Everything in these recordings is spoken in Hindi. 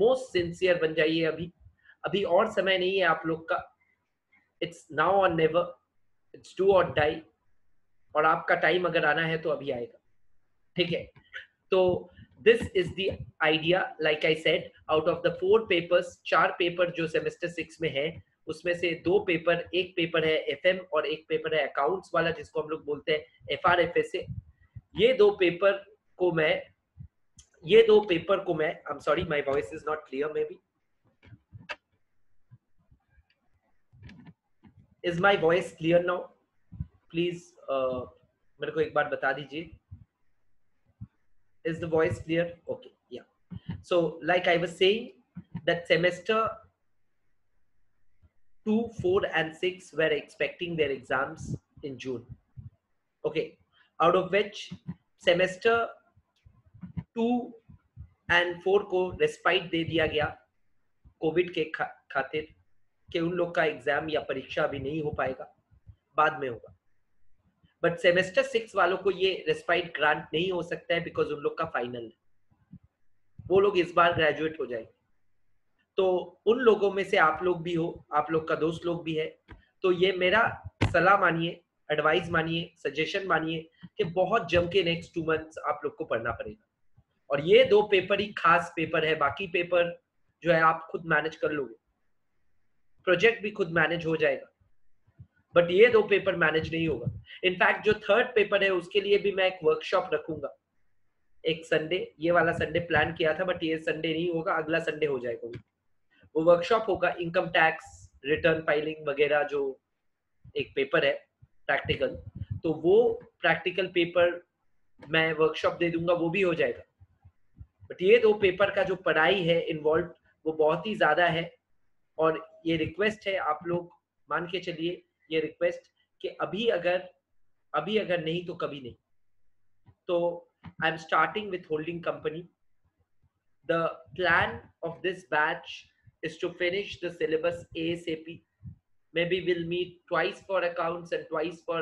मोस्ट सिंसियर बन जाइए। अभी और समय नहीं है आप लोग का, इट्स नाउ और नेवर, इट्स डू और डाई। और आपका टाइम अगर आना है तो अभी आएगा, ठीक है। तो this is the idea. Like I said, out of the 4 papers, 4 paper जो सेमेस्टर 6 में है, उसमें से 2 पेपर, एक पेपर है एफएम और एक पेपर है अकाउंट्स वाला, जिसको हम लोग बोलते हैं एफआरएफएसए। ये दो पेपर को मैं I am sorry, my voice is not clear, may be is my voice clear now? Please मेरे को एक बार बता दीजिए, is the voice clear? Okay, yeah. So like I was saying, that semester 2, 4 and 6 were expecting their exams in June. Okay, out of which semester 2 and 4 को रेस्पाइट दे दिया गया कोविड के खातिर कि उन लोग का एग्जाम या परीक्षा अभी नहीं हो पाएगा, बाद में होगा। बट सेमेस्टर 6 वालों को ये रेस्पाइट ग्रांट नहीं हो सकता है बिकॉज उन लोग का फाइनल है, वो लोग इस बार ग्रेजुएट हो जाएंगे। तो उन लोगों में से आप लोग भी हो, आप लोग का दोस्त लोग भी है, तो ये मेरा सलाह मानिए, एडवाइस मानिए, सजेशन मानिए कि बहुत जम के नेक्स्ट 2 मंथ्स आप लोग को पढ़ना पड़ेगा। और ये 2 पेपर ही खास पेपर है, बाकी पेपर जो है आप खुद मैनेज कर लोगे, प्रोजेक्ट भी खुद मैनेज हो जाएगा, बट ये 2 पेपर मैनेज नहीं होगा। इनफैक्ट जो 3rd पेपर है उसके लिए भी मैं एक वर्कशॉप रखूंगा एक संडे, ये वाला संडे प्लान किया था बट ये संडे नहीं होगा, अगला संडे हो जाएगा। वो वर्कशॉप होगा इनकम टैक्स रिटर्न फाइलिंग वगैरह, जो एक पेपर है प्रैक्टिकल, तो वो प्रैक्टिकल पेपर मैं वर्कशॉप दे दूंगा, वो भी हो जाएगा। बट ये 2 पेपर का जो पढ़ाई है इन्वॉल्व, वो बहुत ही ज्यादा है। और ये रिक्वेस्ट है, आप लोग मान के चलिए ये रिक्वेस्ट कि अभी अगर नहीं तो कभी नहीं। तो I am starting with holding company. The plan of this batch is to finish the syllabus ASAP. Maybe we'll meet twice for accounts and twice for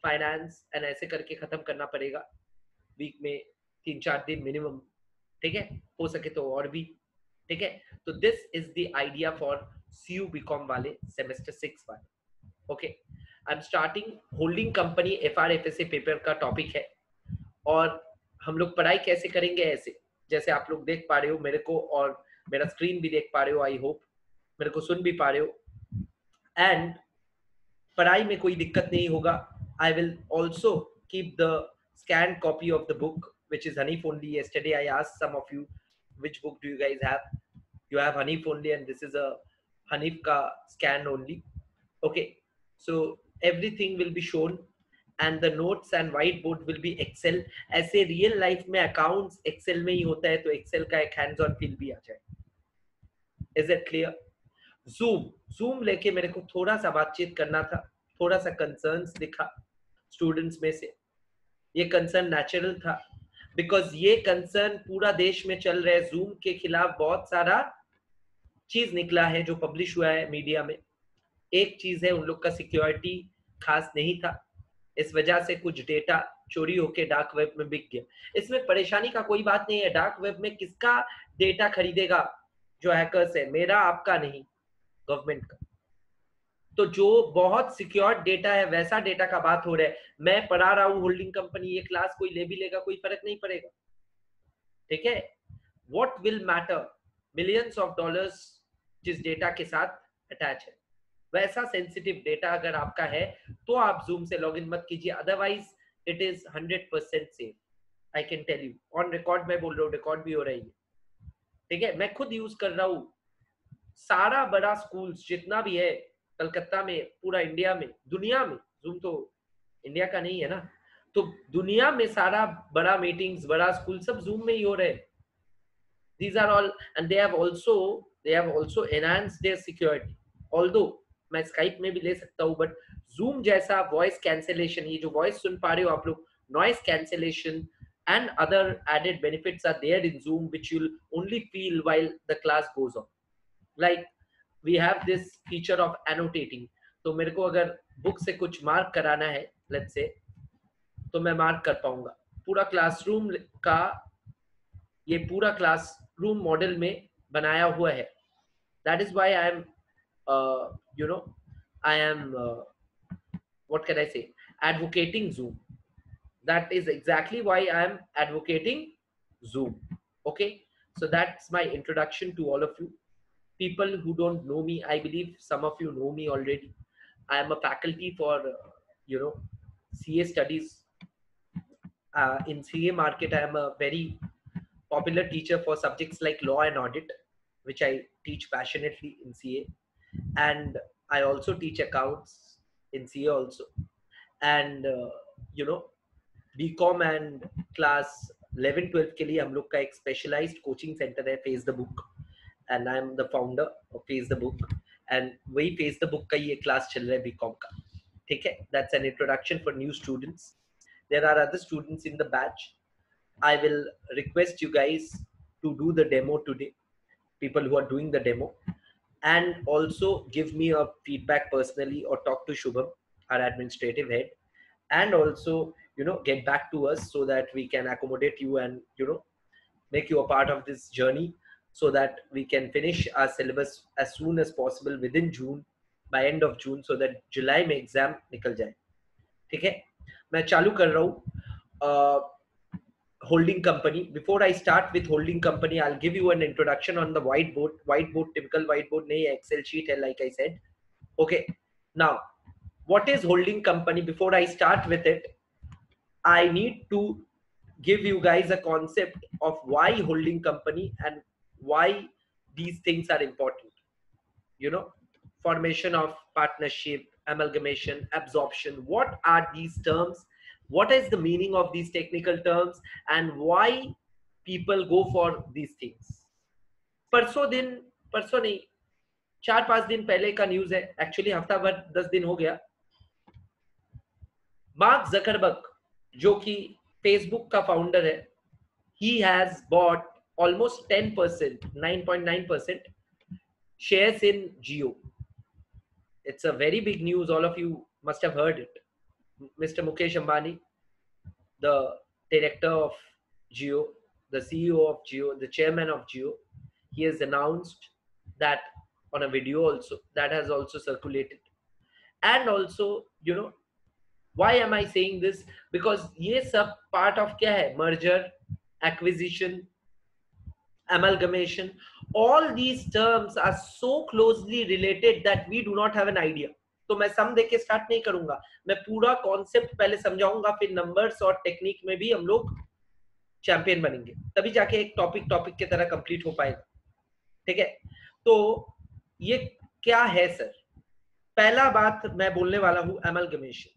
finance, and ऐसे करके खत्म करना पड़ेगा वीक में 3-4 दिन मिनिमम, ठीक है, हो सके तो और भी, ठीक है। तो this is the idea for CU BCom वाले सेमेस्टर 6 वाले। Okay, I am starting holding company FRFSA paper का टॉपिक है। और हम लोग पढ़ाई कैसे करेंगे, ऐसे जैसे आप लोग देख पा रहे हो मेरे को, और मेरा स्क्रीन भी देख पा रहे हो, आई होप मेरे को सुन भी पा रहे हो। एंड पढ़ाई में कोई दिक्कत नहीं होगा। I will also keep the scan copy of the book which is Hanif only. Yesterday I asked some of you which book do you guys have. You have Hanif only, and this is a Hanif ka scan only. Okay, so everything will be shown and the notes and whiteboard will be Excel. ऐसे रियल लाइफ में अकाउंट्स एक्सेल में ही होता है, तो एक्सेल का एक हैंड्स ऑन फील भी आ जाए। Is it clear? जूम लेके मेरे को थोड़ा सा बातचीत करना था, थोड़ा सा कंसर्न्स दिखा स्टूडेंट्स में से। ये कंसर्न नेचुरल था बिकॉज ये कंसर्न पूरा देश में चल रहा है। जूम के खिलाफ बहुत सारा चीज निकला है जो पब्लिश हुआ है मीडिया में। एक चीज है, उन लोग का सिक्योरिटी खास नहीं था, इस वजह से कुछ डेटा चोरी होके डार्क वेब में बिक गया। इसमें परेशानी का कोई बात नहीं है, डार्क वेब में किसका डेटा खरीदेगा? जो हैकर्स है, मेरा आपका नहीं, गवर्नमेंट का। तो जो बहुत सिक्योर डेटा है वैसा डेटा का बात हो रहा है। मैं पढ़ा रहा हूँ होल्डिंग कंपनी, ये क्लास कोई ले भी लेगा, कोई फर्क नहीं पड़ेगा, ठीक है। What will matter, millions of dollars जिस डेटा के साथ अटैच है, वैसा सेंसिटिव डेटा अगर आपका है तो आप जूम से लॉगिन मत कीजिए, otherwise it is 100% safe. I can tell you, on record मैं बोल रहा हूँ, रिकॉर्ड भी हो रही है, ठीक है। मैं खुद यूज कर रहा हूँ। सारा बड़ा स्कूल्स जितना भी है कलकत्ता में, पूरा इंडिया में, दुनिया में, जूम तो इंडिया का नहीं है ना, तो दुनिया में सारा बड़ा मीटिंग्स, बड़ा स्कूल सब जूम में ही हो रहे हैं। These are all, and they have also enhanced their security. Although मैं स्काइप में भी ले सकता हूँ, बट जूम जैसा वॉइस कैंसिलेशन, ये जो वॉइस सुन पा रहे हो आप लोग, noise cancellation and other added benefits are there in Zoom which you'll only feel while the class goes on. Like we have this feature of annotating. तो मेरे को अगर बुक से कुछ मार्क कराना है let's say, तो मैं मार्क कर पाऊंगा। पूरा क्लासरूम का, ये पूरा क्लासरूम मॉडल में बनाया हुआ है. That is why I am, you know, I am, what can I say, advocating Zoom. That is exactly why I am advocating Zoom. Okay, so that's my introduction to all of you. People who don't know me, I believe some of you know me already. I am a faculty for, you know, CA studies. In CA market, I am a very popular teacher for subjects like law and audit, which I teach passionately in CA. And I also teach accounts in CA also. And, you know, BCom and class 11-12 के लिए हम लोग का एक स्पेशलाइज्ड कोचिंग सेंटर है face the book, and I am the founder of face the book. And वही फेस द बुक का ये क्लास चल रहा है बीकॉम का. ठीक है, that's an introduction for new students. There are other students in the batch. I will request you guys to do the demo today, people who are doing the demo, and also give me a feedback personally or talk to Shubham, our administrative head, and also, you know, get back to us so that we can accommodate you and, you know, make you a part of this journey so that we can finish our syllabus as soon as possible within June, by end of June, so that July में एग्जाम निकल जाए. ठीक है, मैं चालू कर रहा हूँ. Holding company. Before I start with holding company, I'll give you an introduction on the whiteboard. Whiteboard, typical whiteboard nahi hai, Excel sheet hai, like I said. Okay, now what is holding company? Before I start with it, I need to give you guys a concept of why holding company and why these things are important. You know, formation of partnership, amalgamation, absorption. What are these terms? What is the meaning of these technical terms and why people go for these things? परसों नहीं, 4-5 दिन पहले का न्यूज है, एक्चुअली हफ्ता भर 10 दिन हो गया. मार्क जकरबर्ग, जो कि फेसबुक का फाउंडर है, he has bought almost 10%, 9.9% shares in Jio. It's a very big news. All of you must have heard it. Mr. Mukesh Ambani, the director of Jio, the CEO of Jio, the chairman of Jio, he has announced that on a video also that has also circulated. And also, you know, why am I saying this? Because ये सब part of क्या है? Merger, acquisition, amalgamation. All these terms are so closely related that we do not have an idea. तो मैं सम देके स्टार्ट नहीं करूंगा, मैं पूरा कॉन्सेप्ट पहले समझाऊंगा, फिर नंबर्स और टेक्निक में भी हम लोग चैंपियन बनेंगे, तभी जाके एक टॉपिक की तरह कंप्लीट हो पाएगा. ठीक है, तो ये क्या है सर? पहला बात मैं बोलने वाला हूं, एमलगमेशन.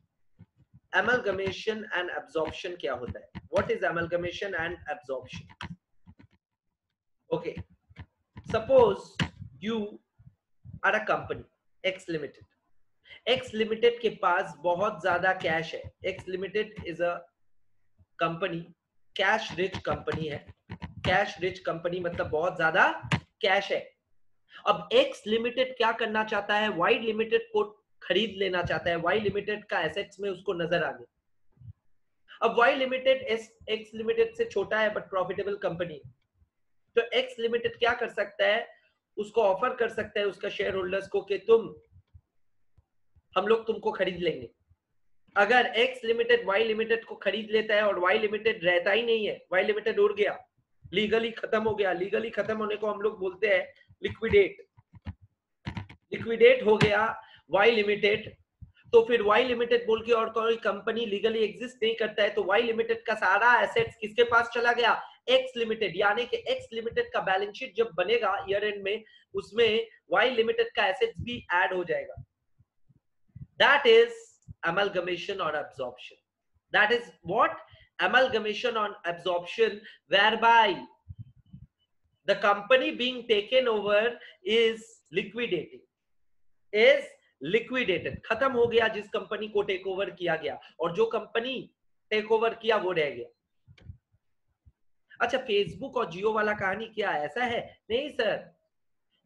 एमलगमेशन एंड एब्जॉर्प्शन क्या होता है? What is amalgamation and absorption? Okay, suppose you are a company X limited. X limited के पास बहुत ज्यादा कैश है. X limited is a company, cash rich company है. कैश रिच कंपनी मतलब बहुत ज्यादा कैश है. अब एक्स लिमिटेड क्या करना चाहता है? वाई लिमिटेड को खरीद लेना चाहता है. वाई लिमिटेड का एसेट्स में उसको नजर आ गया. अब वाई लिमिटेड एक्स लिमिटेड से छोटा है बट प्रॉफिटेबल कंपनी. तो एक्स लिमिटेड क्या कर सकता है? उसको ऑफर कर सकता है उसका शेयर होल्डर्स को कि हम लोग तुमको खरीद लेंगे. अगर एक्स लिमिटेड वाई लिमिटेड को खरीद लेता है और वाई लिमिटेड रहता ही नहीं है, वाई लिमिटेड उड़ गया, लीगली खत्म हो गया. लीगली खत्म होने को हम लोग बोलते हैं लिक्विडेट. लिक्विडेट हो गया वाई लिमिटेड, तो फिर वाई लिमिटेड बोल के और कोई कंपनी लीगली एग्जिस्ट नहीं करता है. तो वाई लिमिटेड का सारा एसेट्स किसके पास चला गया? X limited. यानी कि एक्स लिमिटेड का बैलेंस शीट जब बनेगा ईयर एंड में, उसमें वाई लिमिटेड का एसेट्स भी ऐड हो जाएगा. That is amalgamation or absorption. That is what? Amalgamation or absorption, whereby the company being taken over is liquidating, is liquidated. खत्म हो गया जिस कंपनी को टेक ओवर किया गया, और जो कंपनी टेक ओवर किया वो रह गया. अच्छा, फेसबुक और जियो वाला कहानी क्या ऐसा है? नहीं सर,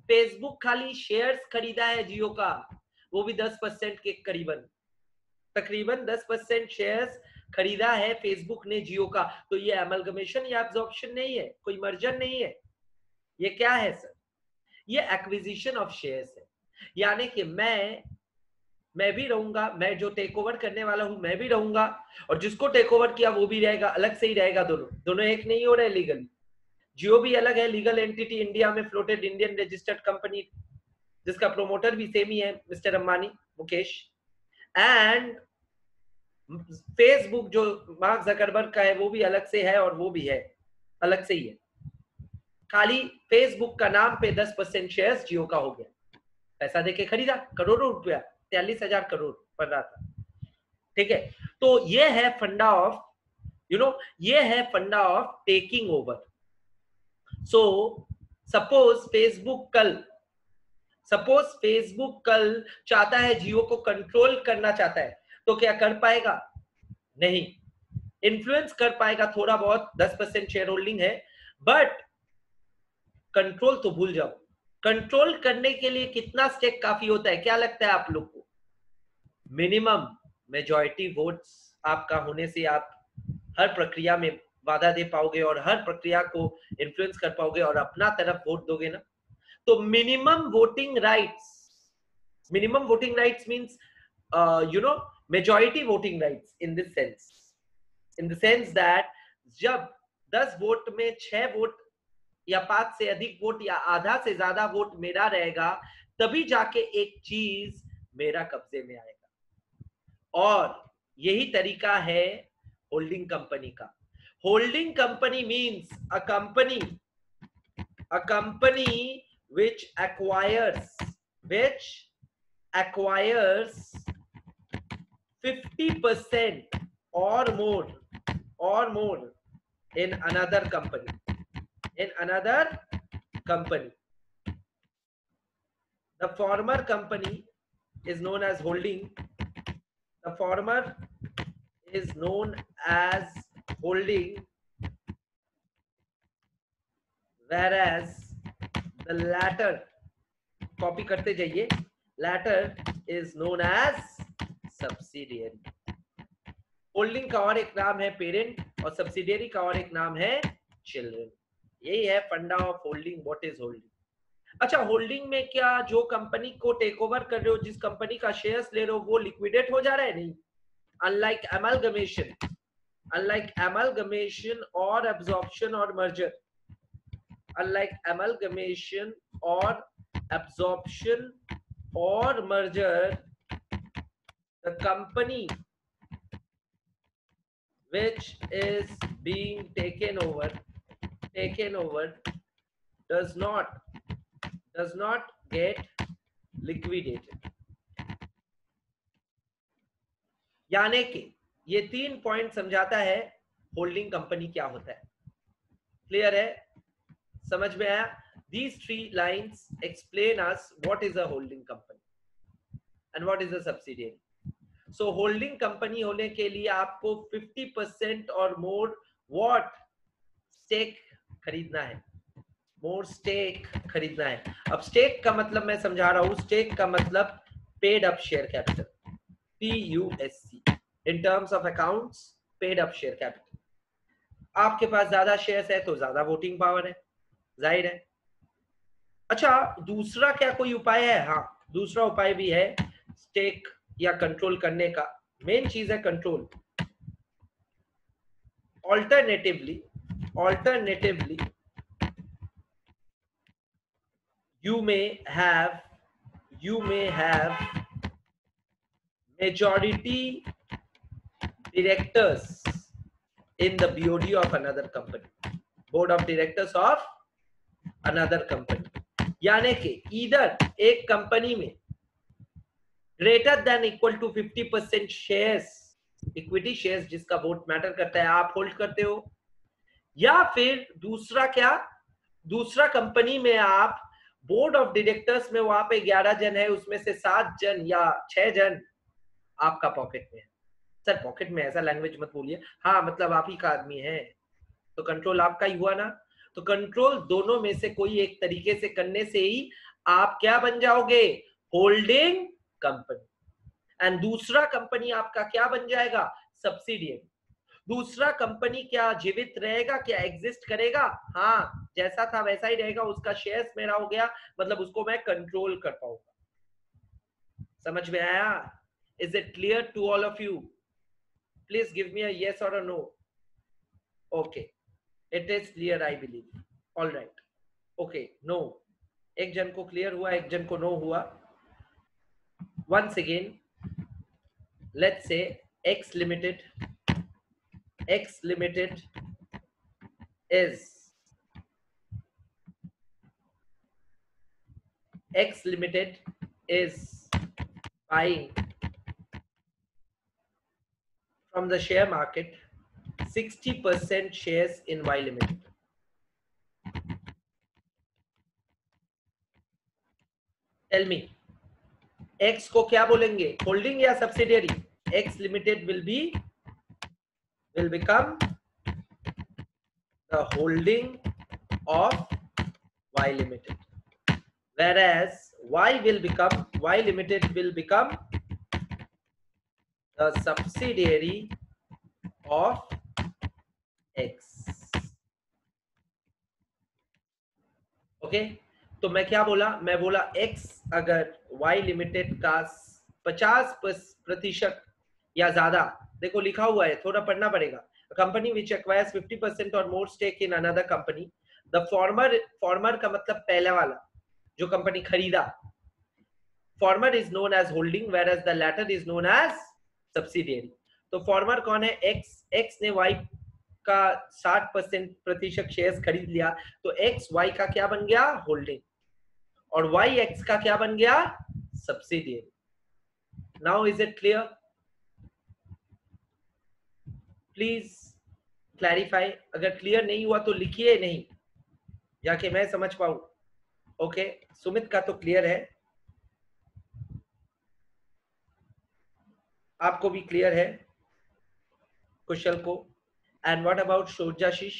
फेसबुक खाली शेयर्स खरीदा है जियो का, वो भी 10% के करीबन, तकरीबन 10% शेयर्स खरीदा है फेसबुक ने जियो का. तो ये एमलगमेशन या एब्जॉर्प्शन नहीं है, कोई मर्जर नहीं है. ये क्या है सर? ये एक्विजिशन ऑफ शेयर्स है, यानी कि मैं भी रहूंगा, मैं जो टेक ओवर करने वाला हूं मैं भी रहूंगा, और जिसको टेक ओवर किया वो भी रहेगा, अलग से ही रहेगा, दोनों एक नहीं हो रहे लीगली। जियो भी अलग है, लीगल एंटिटी, इंडिया में फ्लोटेड इंडियन रजिस्टर्ड कंपनी, जिसका प्रोमोटर भी सेम ही है, mister Ambani, Mukesh. And Facebook जो मार्क जकरबर्ग का है वो भी अलग से है, और वो भी है अलग से ही है। खाली फेसबुक का नाम पे 10% शेयर्स जियो का हो गया, पैसा देके खरीदा, करोड़ों रुपया, 43,000 करोड़ पड़ रहा था, ठीक है। तो ये है फंडा ऑफ, ये है फंडा of taking over. So suppose Facebook कल चाहता है जियो को कंट्रोल करना चाहता है, तो क्या कर पाएगा? नहीं। इन्फ्लुएंस कर पाएगा थोड़ा बहुत, 10% शेयर होल्डिंग है, बट कंट्रोल तो भूल जाओ। कंट्रोल करने के लिए कितना स्टेक काफी होता है, क्या लगता है आप लोग को? मिनिमम मेजॉरिटी वोट्स आपका होने से आप हर प्रक्रिया में वादा दे पाओगे और हर प्रक्रिया को इन्फ्लुएंस कर पाओगे और अपना तरफ वोट दोगे ना। तो minimum voting rights means majority voting rights in the sense that जब 10 वोट में 6 वोट या 5 से अधिक वोट या आधा से ज्यादा वोट मेरा रहेगा, तभी जाके एक चीज मेरा कब्जे में आएगा। और यही तरीका है होल्डिंग कंपनी का। Holding company means a company which acquires 50% or more in another company. The former company is known as holding. The former is known as holding, whereas the latter, copy करते जाइए, latter is known as subsidiary. Holding का और एक नाम है पेरेंट, और सब्सिडियरी का और एक नाम है चिल्ड्रन। यही है फंडा of holding. What is holding? अच्छा, होल्डिंग में क्या जो कंपनी को टेक ओवर कर रहे हो, जिस कंपनी का शेयर्स ले रहे हो, वो लिक्विडेट हो जा रहा है? नहीं। Unlike amalgamation or absorption or merger, the company which is being taken over does not get liquidated. यानी कि ये 3 पॉइंट समझाता है होल्डिंग कंपनी क्या होता है। क्लियर है? समझ में आया? These 3 lines explain us what is a holding company and what is a subsidiary. So holding company होने के लिए आपको 50% और more what stake खरीदना है, more stake खरीदना है। अब stake का मतलब मैं समझा रहा हूं, stake का मतलब paid up share capital, PUSC, in terms of accounts paid up share capital। आपके पास ज्यादा शेयर्स है तो ज्यादा वोटिंग पावर है, जाहिर है। अच्छा, दूसरा क्या कोई उपाय है? हाँ, दूसरा उपाय भी है स्टेक या कंट्रोल करने का। मेन चीज है control. Alternatively you may have majority directors in the BOD of another company, board of directors of another company। यानी कि इधर एक कंपनी में greater than equal to 50% shares, equity shares जिसका वोट मैटर करता है, आप होल्ड करते हो। या फिर दूसरा क्या, दूसरा कंपनी में आप बोर्ड ऑफ डायरेक्टर्स में वहां पे 11 जन है, उसमें से 7 जन या 6 जन आपका पॉकेट में है। सर पॉकेट में, ऐसा लैंग्वेज मत बोलिए, हाँ मतलब आप ही का आदमी है, तो कंट्रोल आपका ही हुआ ना। तो कंट्रोल दोनों में से कोई एक तरीके से करने से ही आप क्या बन जाओगे? Holding company. एंड दूसरा कंपनी आपका क्या बन जाएगा? सब्सिडियरी। दूसरा कंपनी क्या जीवित रहेगा, क्या एग्जिस्ट करेगा? हाँ, जैसा था वैसा ही रहेगा, उसका शेयर्स मेरा हो गया, मतलब उसको मैं कंट्रोल कर पाऊंगा। समझ में आया? Is it clear to all of you? Please give me a yes or a no. Okay, it is clear I believe. All right, okay, no. एक जन को क्लियर हुआ, एक जन को नो हुआ। once again, let's say X Limited is X Limited is buying from the share market 60% shares in Y Limited. Tell me, X को क्या बोलेंगे, होल्डिंग या subsidiary? X Limited will become the holding of Y Limited, whereas Y Limited will become the subsidiary of X. Okay, तो मैं क्या बोला? मैं बोला X अगर Y लिमिटेड का 50% या ज्यादा, देखो लिखा हुआ है, थोड़ा पढ़ना पड़ेगा। Company which acquires 50% or more stake in another company, the former का मतलब पहले वाला जो कंपनी खरीदा, former is known as holding whereas the latter is known as subsidiary. तो फॉर्मर कौन है? एक्स ने वाई का 60% शेयर्स खरीद लिया, तो एक्स वाई का क्या बन गया? होल्डिंग, और वाई एक्स का क्या बन गया? Subsidiary. Now is it clear? Please clarify. अगर क्लियर नहीं हुआ तो लिखिए नहीं, जाके मैं समझ पाऊं। ओके, सुमित का तो क्लियर है, आपको भी क्लियर है, कुशल को। And what about Shojashish?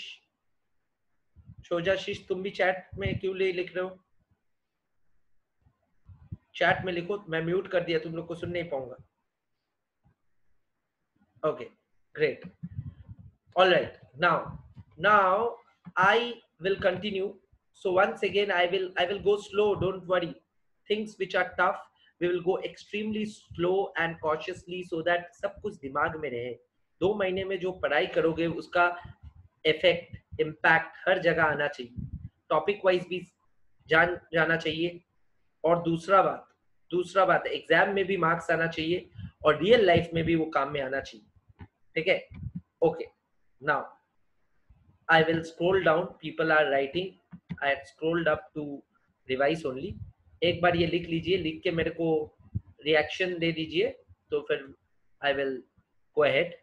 Shojashish तुम भी चैट में क्यों लिख रहे हो? चैट में लिखो, मैं म्यूट कर दिया, तुम लोग को सुन नहीं पाऊंगा। Okay, great, all right. Now I will continue. So once again I will go slow, don't worry. Things which are tough we will go extremely slow and cautiously so that सब कुछ दिमाग में रहे। 2 महीने में जो पढ़ाई करोगे उसका इफेक्ट, इम्पैक्ट हर जगह आना चाहिए, टॉपिक वाइज भी जाना चाहिए। और दूसरा बात एग्जाम में भी मार्क्स आना चाहिए और रियल लाइफ में भी वो काम में आना चाहिए। ठीक है? Okay, now I will scroll down. People are writing. I had scrolled up to revise only. एक बार ये लिख लीजिए, लिख के मेरे को रिएक्शन दे दीजिए, तो फिर I will go ahead.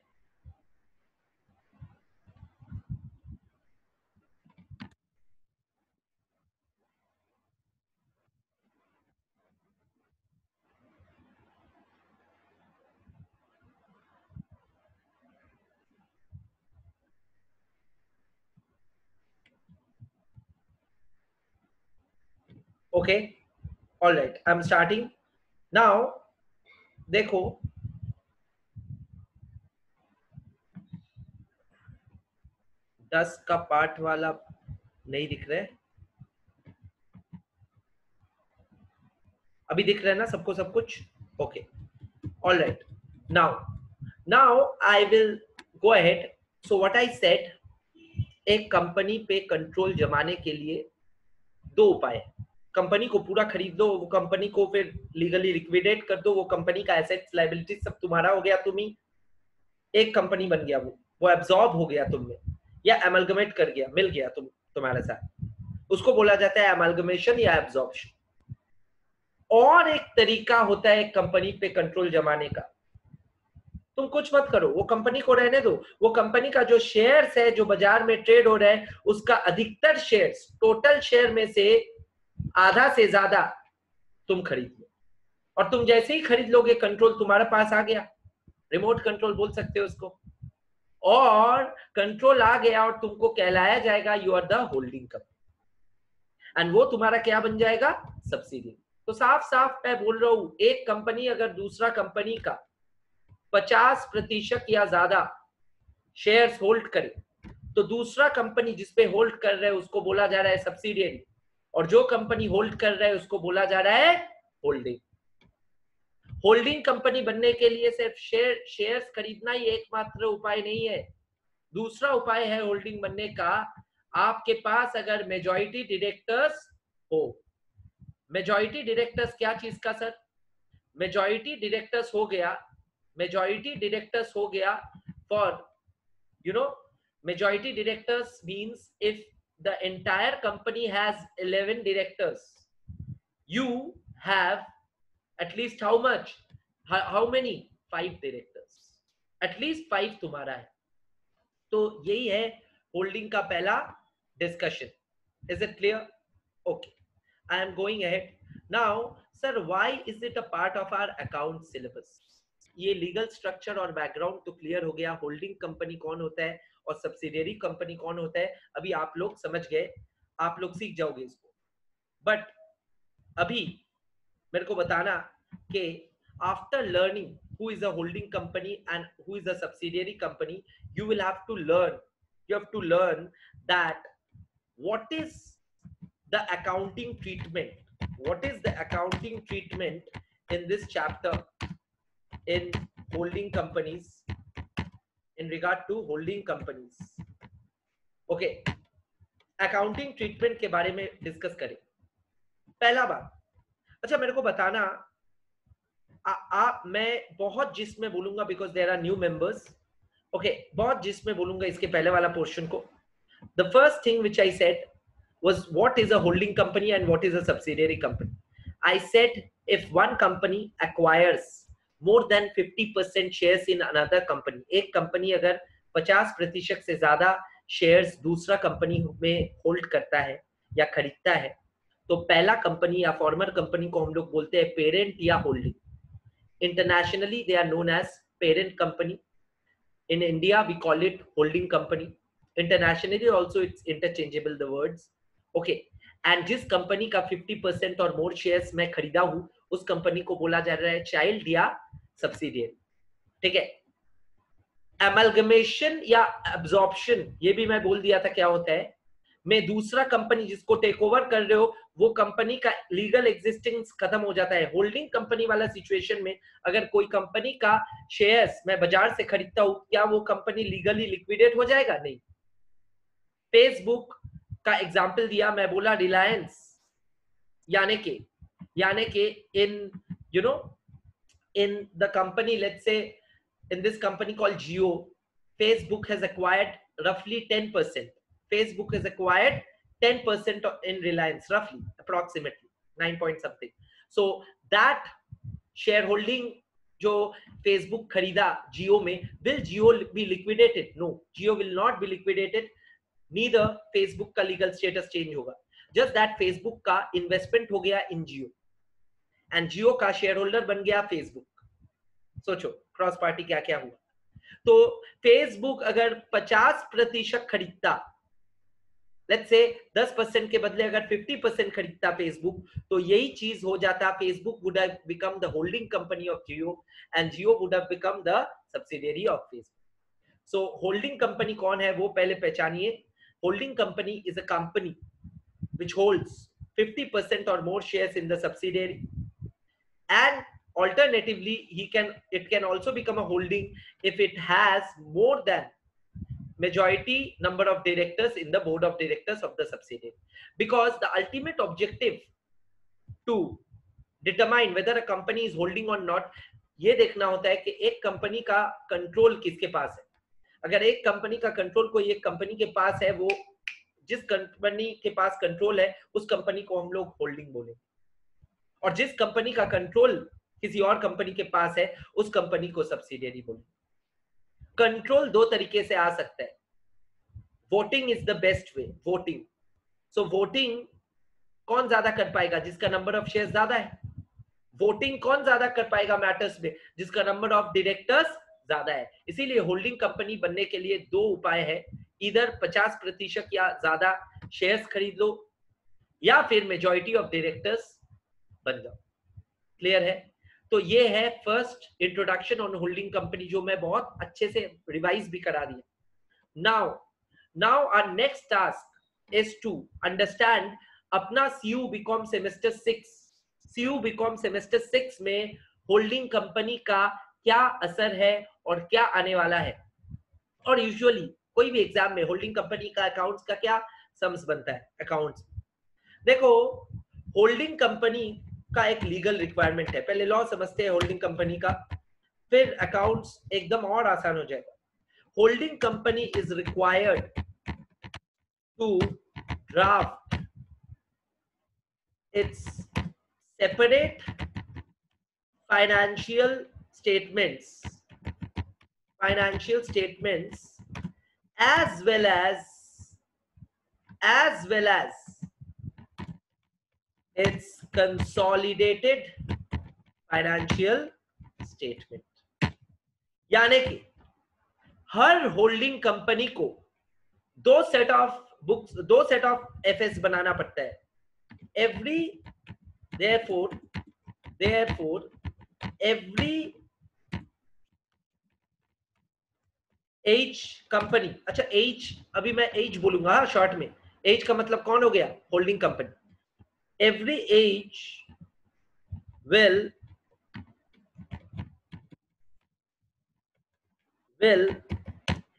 Okay, all right. I'm starting now. देखो, दस का पार्ट वाला नहीं दिख रहा है, अभी दिख रहा है ना सबको सब कुछ? Okay, all right. Now I will go ahead. So what I said, एक कंपनी पे कंट्रोल जमाने के लिए 2 उपाय। कंपनी को पूरा खरीद दो, वो कंपनी को फिर लीगली लिक्विडेट कर दो, वो कंपनी का एसेट्स लायबिलिटीज सब तुम्हारा हो गया, तुम ही एक कंपनी बन गया, वो एब्जॉर्ब हो गया तुम में, या एमलगमेट कर गया, मिल गया तुम्हारे साथ, उसको बोला जाता है एमलगमेशन या एब्जॉर्प्शन। और एक तरीका होता है एक कंपनी पे कंट्रोल जमाने का, तुम कुछ मत करो, वो कंपनी को रहने दो, वो कंपनी का जो शेयर्स है जो बाजार में ट्रेड हो रहा है उसका अधिकतर शेयर्स, टोटल शेयर में से आधा से ज्यादा तुम खरीद लो, और तुम जैसे ही खरीद लोगे कंट्रोल तुम्हारे पास आ गया, रिमोट कंट्रोल बोल सकते हो उसको, और कंट्रोल आ गया और तुमको कहलाया जाएगा you are the holding company, and वो तुम्हारा क्या बन जाएगा? सब्सिडी। तो साफ साफ मैं बोल रहा हूं, एक कंपनी अगर दूसरा कंपनी का 50% या ज्यादा शेयर्स होल्ड करे तो दूसरा कंपनी जिसपे होल्ड कर रहा है उसको बोला जा रहा है सब्सिडियरी, और जो कंपनी होल्ड कर रहा है उसको बोला जा रहा है होल्डिंग। होल्डिंग कंपनी बनने के लिए सिर्फ शेयर्स खरीदना ही एकमात्र उपाय नहीं है। दूसरा उपाय है होल्डिंग बनने का, आपके पास अगर मेजॉरिटी डायरेक्टर्स हो। मेजॉरिटी डायरेक्टर्स क्या चीज का सर? मेजॉरिटी डायरेक्टर्स हो गया for majority directors means if the entire company has 11 directors, you have at least how much? How many? 5 directors. At least 5 तुम्हारा है। तो यही है होल्डिंग का पहला discussion. Is it clear? Okay. I am going ahead. Now, sir, why is it a part of our account syllabus? ये लीगल स्ट्रक्चर और बैकग्राउंड तो क्लियर हो गया, होल्डिंग कंपनी कौन होता है और सब्सिडियरी कंपनी कौन होता है अभी आप लोग समझ गए, आप लोग सीख जाओगे इसको। बट अभी मेरे को बताना कि after learning who is a holding company and who is a subsidiary company, you have to learn that what is the accounting treatment, in this chapter in holding companies, in regard to holding companies. Okay, accounting treatment के बारे में डिस्कस करें। पहला बात, अच्छा मेरे को बताना, मैं बहुत जिसमें बोलूंगा because there are new members. Okay, बहुत जिसमें बोलूंगा इसके पहले वाला पोर्शन को। The first thing which I said was what is a holding company and what is a subsidiary company. I said if one company acquires more than 50% shares in another company, एक कंपनी अगर 50% से ज्यादा शेयर्स दूसरा कंपनी में होल्ड करता है या खरीदता है, तो पहला कंपनी या फॉर्मर कंपनी को हम लोग बोलते हैं पेरेंट या holding. Internationally they are known as parent company, in India we call it holding company, internationally also it's interchangeable the words. Okay, and जिस कंपनी का 50% और मोर शेयर्स मैं खरीदा हूं उस कंपनी को बोला जा रहा है चाइल्ड या सब्सिडियरी। ठीक है, एमलगमेशन या एब्जॉर्प्शन ये भी मैं बोल दिया था क्या होता है। मैं दूसरा कंपनी जिसको टेक ओवर कर रहे हो वो कंपनी का लीगल एग्जिस्टेंस खत्म हो जाता है। होल्डिंग कंपनी वाला सिचुएशन में अगर कोई कंपनी का शेयर्स मैं बाजार से खरीदता हूं, क्या वो कंपनी लीगली लिक्विडेट हो जाएगा? नहीं। फेसबुक का एग्जाम्पल दिया, मैं बोला रिलायंस, यानी के in the company, let's say in this company called Jio, Facebook has acquired roughly 10%. Facebook has acquired 10% in Reliance, roughly, approximately 9 point something. So that shareholding जो Facebook खरीदा Jio में, will Jio be liquidated? No, Jio will not be liquidated. Neither Facebook का legal status change होगा, just that Facebook का investment हो गया in Jio and Jio का shareholder बन गया Facebook। सोचो क्रॉस पार्टी क्या क्या हुआ। तो Facebook अगर 50% खरीदता, लेट्स से 10% के बदले अगर 50% खरीदता Facebook, तो यही चीज हो जाता, Facebook would have become the holding company of Jio and Jio would have become the subsidiary of Facebook. So holding company कौन है वो पहले पहचानिए। Holding company is a company which holds 50% or more shares in the subsidiary, and alternatively it can also become a holding if it has more than majority number of directors in the board of directors of the subsidiary, because the ultimate objective to determine whether a company is holding or not, ये देखना होता है कि एक कंपनी का कंट्रोल किसके पास है। अगर एक कंपनी का कंट्रोल कोई एक कंपनी के पास है, वो जिस कंपनी के पास कंट्रोल है उस कंपनी को हम लोग होल्डिंग बोलेंगे, और जिस कंपनी का कंट्रोल किसी और कंपनी के पास है उस कंपनी को सब्सिडियरी बोलेंगे। कंट्रोल दो तरीके से आ सकता है, voting is the best way, voting. So voting कौन ज्यादा कर पाएगा? जिसका नंबर ऑफ शेयर ज्यादा है। वोटिंग कौन ज्यादा कर पाएगा मैटर्स में? जिसका नंबर ऑफ डायरेक्टर्स ज्यादा है। इसीलिए होल्डिंग कंपनी बनने के लिए दो उपाय है, इधर 50% या ज्यादा शेयर्स खरीद लो या फिर मेजॉरिटी ऑफ डायरेक्टर्स बन जाओ। क्लियर है? तो ये है first introduction on holding company, जो मैं बहुत अच्छे से रिवाइज भी करा दिया। now our next task is to understand अपना CU बीकॉम सेमेस्टर 6 में होल्डिंग कंपनी का क्या असर है और क्या आने वाला है। और यूजुअली कोई भी एग्जाम में होल्डिंग कंपनी का अकाउंट्स का क्या सम्स बनता है अकाउंट्स। देखो होल्डिंग कंपनी का एक लीगल रिक्वायरमेंट है, पहले लॉ समझते हैं होल्डिंग कंपनी का, फिर अकाउंट्स एकदम और आसान हो जाएगा। Holding company is required to draft its separate financial statements as well as its consolidated financial statement। यानी कि हर होल्डिंग कंपनी को दो सेट ऑफ एफएस बनाना पड़ता है। therefore every H कंपनी, अच्छा H अभी मैं H बोलूंगा शॉर्ट में, H का मतलब कौन हो गया, holding company. every H will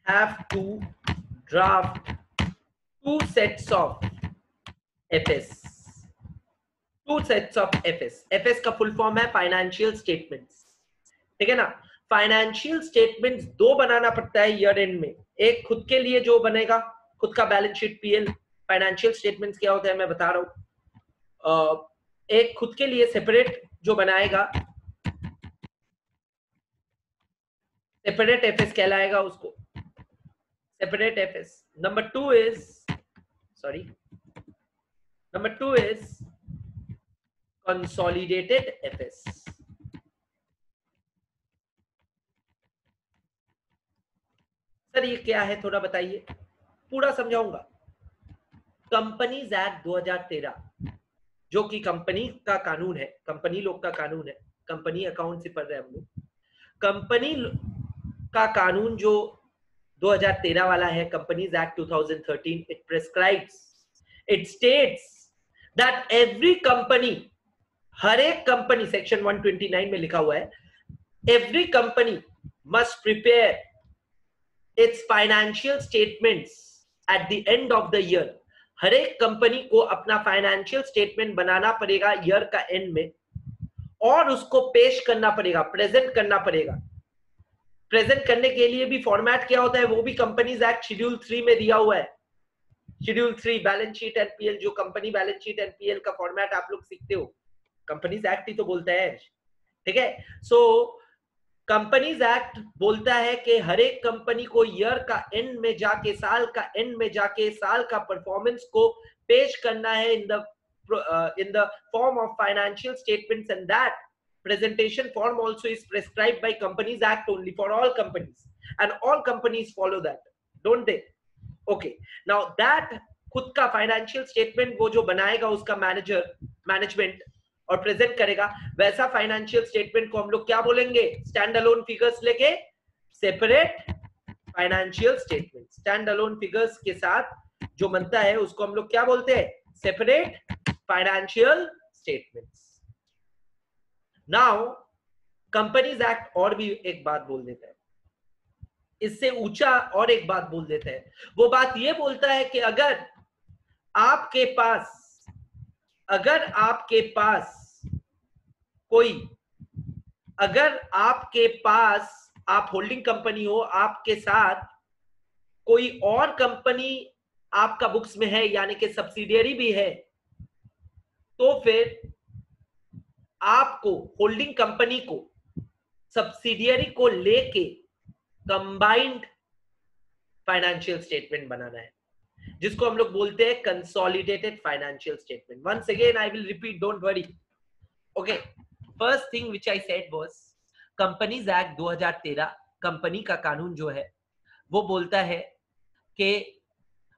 have to draft two sets of FS। FS का फुल फॉर्म है फाइनेंशियल स्टेटमेंट्स, ठीक है ना। फाइनेंशियल स्टेटमेंट्स दो बनाना पड़ता है ईयर एंड में, एक खुद के लिए जो बनेगा खुद का balance sheet PL. Financial statements क्या होता है मैं बता रहा हूं, एक खुद के लिए सेपरेट जो बनाएगा सेपरेट एफएस कहलाएगा उसको, separate FS. Number two is consolidated FS। Sir ये क्या है थोड़ा बताइए, पूरा समझाऊंगा। कंपनीज एक्ट 2013 जो कि कंपनी का कानून है, कंपनी लोग का कानून है, कंपनी अकाउंट से पढ़ रहे हैं हम लोग। कंपनी का कानून जो 2013 वाला है, companies act 2013, it prescribes, it states that every company, हर एक कंपनी, सेक्शन 129 में लिखा हुआ है, every company must prepare its financial statements at the end of the year. हर एक कंपनी को अपना फाइनेंशियल स्टेटमेंट बनाना पड़ेगा ईयर का एंड में, और उसको पेश करना पड़ेगा, प्रेजेंट करना पड़ेगा। प्रेजेंट करने के लिए भी फॉर्मेट क्या होता है वो भी कंपनीज एक्ट शेड्यूल 3 में दिया हुआ है। Schedule 3 balance sheet and PL, जो company balance sheet and PL का फॉर्मेट आप लोग सीखते हो, कंपनीज एक्ट ही तो बोलता है, ठीक है। सो कंपनीज एक्ट बोलता है कि हर एक कंपनी को ईयर का एंड में जाके, साल का एंड में जाके साल का परफॉर्मेंस को पेश करना है in the form of financial statements, and that presentation form also is prescribed by Companies Act only for all companies, and all companies follow that, don't they? Okay, now that खुद का फाइनेंशियल स्टेटमेंट वो जो बनाएगा उसका मैनेजमेंट और प्रेजेंट करेगा, वैसा फाइनेंशियल स्टेटमेंट को हम लोग क्या बोलेंगे, स्टैंड अलोन फिगर्स लेके separate financial statement. Stand alone figures के साथ जो बनता है उसको हम लोग क्या बोलते हैं, separate financial statements. Now companies act और भी एक बात बोल देता है, इससे ऊंचा और एक बात बोल देता है। वो बात ये बोलता है कि अगर आपके पास आप होल्डिंग कंपनी हो, आपके साथ कोई और कंपनी आपका बुक्स में है, यानी कि सब्सिडियरी भी है, तो फिर आपको होल्डिंग कंपनी को सब्सिडियरी को लेके कंबाइंड फाइनेंशियल स्टेटमेंट बनाना है, जिसको हम लोग बोलते हैं consolidated financial statement. Once again I will repeat, don't worry. Okay, first thing which I said was companies act 2013, company का कानून जो है वो बोलता है कि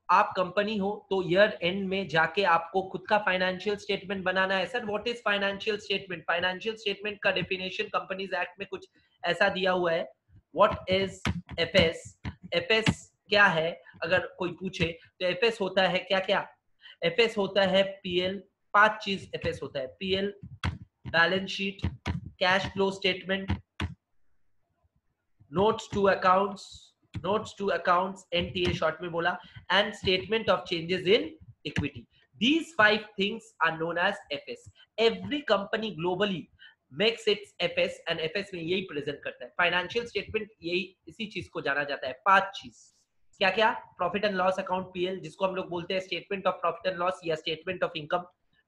आप कंपनी हो तो ईयर एंड में जाके आपको खुद का फाइनेंशियल स्टेटमेंट बनाना है। Sir what is financial statement? Financial statement का डेफिनेशन कंपनीज एक्ट में कुछ ऐसा दिया हुआ है, व्हाट इज एफएस? एफएस क्या है, अगर कोई पूछे तो एफएस होता है क्या क्या? एफएस होता है पीएल, 5 चीज एफएस होता है, PL, balance sheet, cash flow statement, notes to accounts, NTA short में बोला, and statement of changes in equity. These 5 things are known as FS. Every company globally makes its FS and FS में यही प्रेजेंट करता है. फाइनेंशियल स्टेटमेंट यही इसी चीज को जाना जाता है. 5 चीज क्या क्या? Profit and loss account PL, जिसको हम लोग बोलते हैं statement of profit and loss या स्टेटमेंट ऑफ इनकम,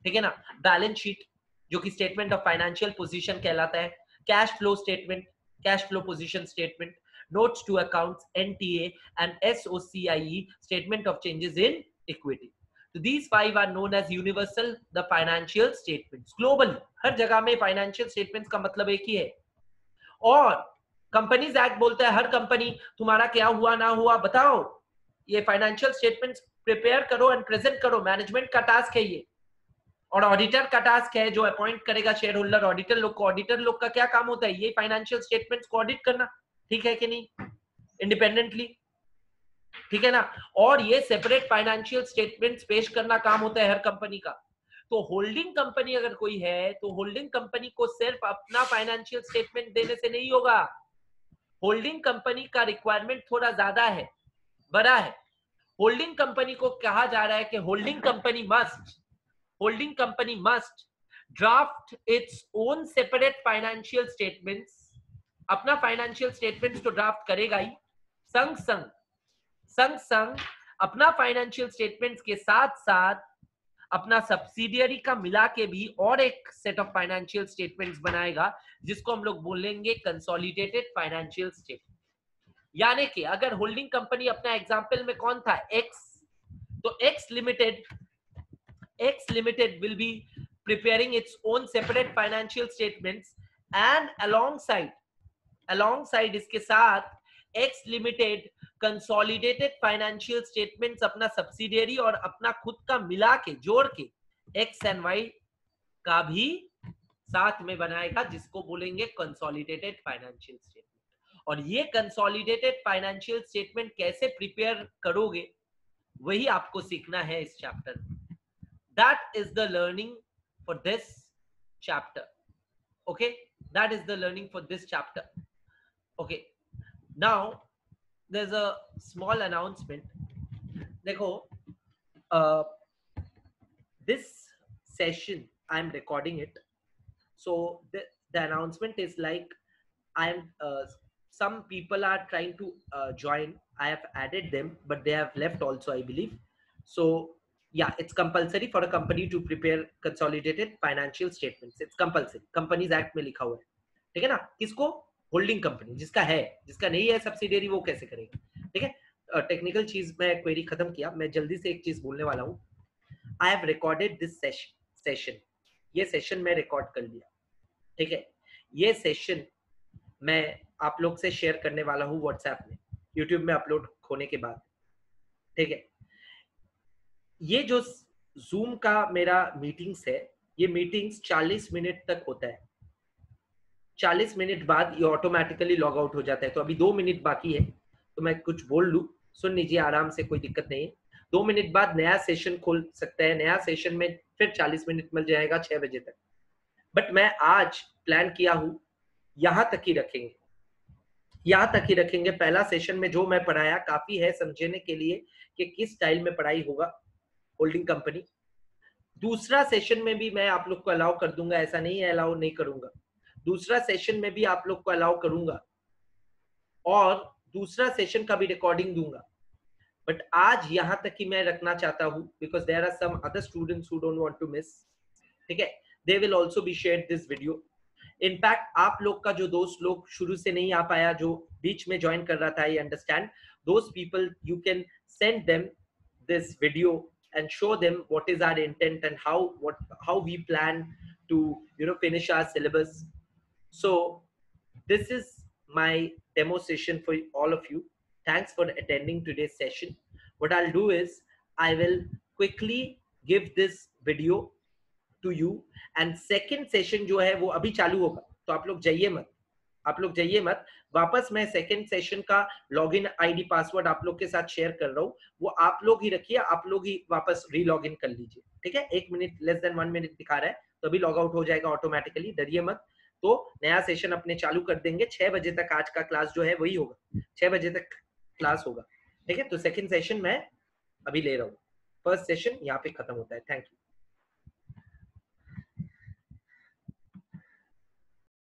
ठीक है ना. बैलेंस शीट जो कि स्टेटमेंट ऑफ फाइनेंशियल पोजीशन कहलाता है. Cash flow statement, cash flow position statement, notes to accounts, NTA, and SOCIE, statement of changes in equity. So these 5 are known as universal the financial statements. Globally हर जगह में financial statements का मतलब एक ही है. और कंपनीज एक्ट बोलता है हर कंपनी तुम्हारा क्या हुआ ना हुआ बताओ, ये फाइनेंशियल स्टेटमेंट्स प्रिपेयर करो एंड प्रेजेंट करो. मैनेजमेंट का टास्क है ये, और ऑडिटर का टास्क है जो अपॉइंट करेगा शेयर होल्डर ऑडिटर लोग को. ऑडिटर लोग का क्या काम होता है? ये फाइनेंशियल स्टेटमेंट्स को ऑडिट करना, ठीक है कि नहीं, इंडिपेंडेंटली, ठीक है ना. और ये सेपरेट फाइनेंशियल स्टेटमेंट्स पेश करना काम होता है हर कंपनी का. तो होल्डिंग कंपनी अगर कोई है तो होल्डिंग कंपनी को सिर्फ अपना फाइनेंशियल स्टेटमेंट देने से नहीं होगा. होल्डिंग कंपनी का रिक्वायरमेंट थोड़ा ज्यादा है, बड़ा है. होल्डिंग कंपनी को कहा जा रहा है कि holding company must draft its own separate financial statements. अपना फाइनेंशियल स्टेटमेंट्स तो ड्राफ्ट करेगा ही, संग संग अपना फाइनेंशियल स्टेटमेंट्स के साथ साथ अपना सब्सिडियरी का मिला के भी और एक सेट ऑफ फाइनेंशियल स्टेटमेंट्स बनाएगा, जिसको हम लोग बोलेंगे कंसोलिडेटेड फाइनेंशियल स्टेटमेंट. यानी कि अगर होल्डिंग कंपनी, अपना एग्जांपल में कौन था, एक्स, तो x limited will be preparing its own separate financial statements, and alongside इसके साथ x limited consolidated financial statements अपना सब्सिडियरी और अपना खुद का मिला के जोड़ के एक्स एंड वाई का भी साथ में बनाएगा, जिसको बोलेंगे कंसोलिडेटेड फाइनेंशियल स्टेटमेंट. और ये कंसोलिडेटेड फाइनेंशियल स्टेटमेंट कैसे प्रिपेयर करोगे वही आपको सीखना है इस चैप्टर में. That is the learning for this chapter. Okay, that is the learning for this chapter. Okay, now there's a small announcement. देखो, this session I'm recording it, so the announcement is like some people are trying to join. I have added them, but they have left also, I believe. So yeah, it's compulsory for a company to prepare consolidated financial statements. It's compulsory. Companies Act में लिखा हुआ है, ठीक है ना. किसको? Holding company. जिसका है, जिसका नहीं है सब्सिडियरी, वो कैसे करेगा, ठीक है. टेक्निकल चीज मैं क्वेरी खत्म किया. मैं जल्दी से एक चीज बोलने वाला हूँ. I have recorded this session. ये सेशन मैं रिकॉर्ड कर लिया, ठीक है. ये सेशन मैं आप लोग से शेयर करने वाला हूँ व्हाट्सएप में, यूट्यूब में अपलोड होने के बाद, ठीक है. ये जो जूम का मेरा मीटिंग्स है, ये मीटिंग्स 40 मिनट तक होता है. 40 मिनट बाद ये ऑटोमेटिकली लॉग आउट हो जाता है. तो अभी 2 मिनट बाकी है, तो मैं कुछ बोल लूं, सुन लीजिए आराम से, कोई दिक्कत नहीं है. 2 मिनट बाद नया सेशन खोल सकते हैं. नया सेशन में फिर 40 मिनट मिल जाएगा 6 बजे तक. बट मैं आज प्लान किया हूं यहां तक ही रखेंगे. पहला सेशन में जो मैं पढ़ाया काफी है समझने के लिए कि किस स्टाइल में पढ़ाई होगा होल्डिंग कंपनी. दूसरा सेशन में भी मैं आप लोग को अलाउ कर दूंगा, ऐसा नहीं है अलाउ नहीं करूंगा. दूसरा सेशन में भी आप लोग को अलाउ करूंगा और दूसरा सेशन का भी रिकॉर्डिंग दूंगा. बट आज यहां तक ही मैं रखना चाहता हूं, because there are some other students who don't want to miss, ठीक है. They will also be shared this video. In fact आप लोग का जो दोस्त लोग शुरू से नहीं आ पाया, जो बीच में ज्वाइन कर रहा था, I understand, those people you can send them this video and show them what is our intent and how we plan to finish our syllabus. So this is my demo session for all of you. Thanks for attending today's session. What I'll do is I will quickly give this video to you, and second session जो है वो अभी चालू होगा, तो आप लोग जाइए मत. आप लोग जाइए मत। वापस मैं सेकंड सेशन का लॉगिन आईडी पासवर्ड आप लोग के साथ शेयर कर रहा हूँ, वो आप लोग ही रखिए, आप लोग ही वापस री लॉग इन कर लीजिए, ठीक है। 1 मिनट, लेस देन 1 मिनट दिखा रहा है, तो अभी लॉग आउट हो जाएगा ऑटोमेटिकली, डरिए मत। तो नया सेशन अपने चालू कर देंगे 6 बजे तक। आज का क्लास जो है वही होगा, 6 बजे तक क्लास होगा, ठीक है। तो सेकंड सेशन मैं अभी ले रहा हूँ, फर्स्ट सेशन यहाँ पे खत्म होता है। Thank you.